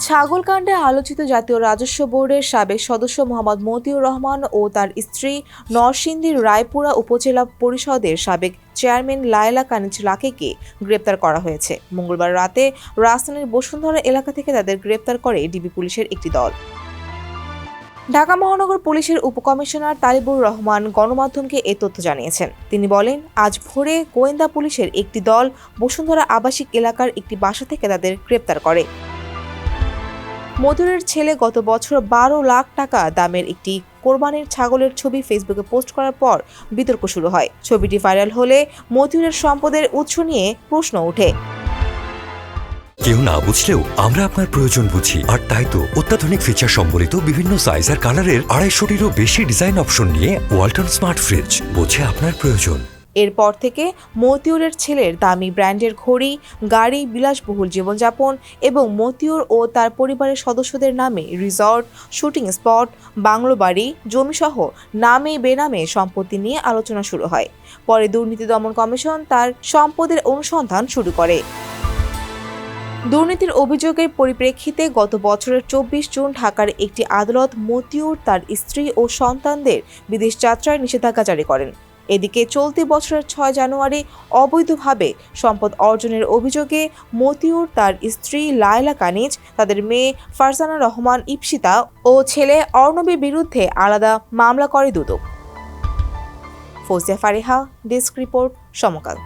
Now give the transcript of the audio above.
ছাগলকাণ্ডে আলোচিত জাতীয় রাজস্ব বোর্ডের সাবেক সদস্য মোহাম্মদ মতিউর রহমান ও তার স্ত্রী নরসিংদীর রায়পুরা উপজেলা পরিষদের সাবেক চেয়ারম্যান লায়লা কানিজ লাকিকে গ্রেপ্তার করা হয়েছে। মঙ্গলবার রাতে রাজধানীর বসুন্ধরা এলাকা থেকে তাদের গ্রেপ্তার করে ডিবি পুলিশের একটি দল। ঢাকা মহানগর পুলিশের উপকমিশনার তালিবুর রহমান গণমাধ্যমকে এ তথ্য জানিয়েছেন। তিনি বলেন, আজ ভোরে গোয়েন্দা পুলিশের একটি দল বসুন্ধরা আবাসিক এলাকার একটি বাসা থেকে তাদের গ্রেপ্তার করে। মতিউরের ছেলে গত বছর 12 লাখ টাকা দামের একটি কোরবানির ছাগলের ছবি ফেসবুকে পোস্ট করার পর বিতর্ক শুরু হয়। ছবিটি ভাইরাল হলে মতিউরের সম্পদের উৎস নিয়ে প্রশ্ন ওঠে। কেউ না বুঝলেও আমরা আপনার প্রয়োজন বুঝি, আর তাই তো অত্যাধুনিক ফিচার সম্বলিত বিভিন্ন সাইজ আর কালারের 250-টিরও বেশি ডিজাইন অপশন নিয়ে ওয়ালটন স্মার্ট ফ্রিজ বোঝে আপনার প্রয়োজন। এরপর থেকে মতিউরের ছেলের দামি ব্র্যান্ডের ঘড়ি, গাড়ি, বিলাসবহুল জীবনযাপন এবং মতিউর ও তার পরিবারের সদস্যদের নামে রিসর্ট, শুটিং স্পট, বাংলো বাড়ি, জমিসহ নামে বেনামে সম্পত্তি নিয়ে আলোচনা শুরু হয়। পরে দুর্নীতি দমন কমিশন তার সম্পদের অনুসন্ধান শুরু করে। দুর্নীতির অভিযোগের পরিপ্রেক্ষিতে গত বছরের 24 জুন ঢাকার একটি আদালত মতিউর, তার স্ত্রী ও সন্তানদের বিদেশ যাত্রার নিষেধাজ্ঞা জারি করেন। এদিকে চলতি বছরের 6 জানুয়ারি অবৈধভাবে সম্পদ অর্জনের অভিযোগে মতিউর, তার স্ত্রী লায়লা কানিজ, তাদের মেয়ে ফারজানা রহমান ইপসিতা ও ছেলে অর্ণবের বিরুদ্ধে আলাদা মামলা করে দুদক। ফৌজিয়া ফারিহা, ডেস্ক রিপোর্ট, সমকাল।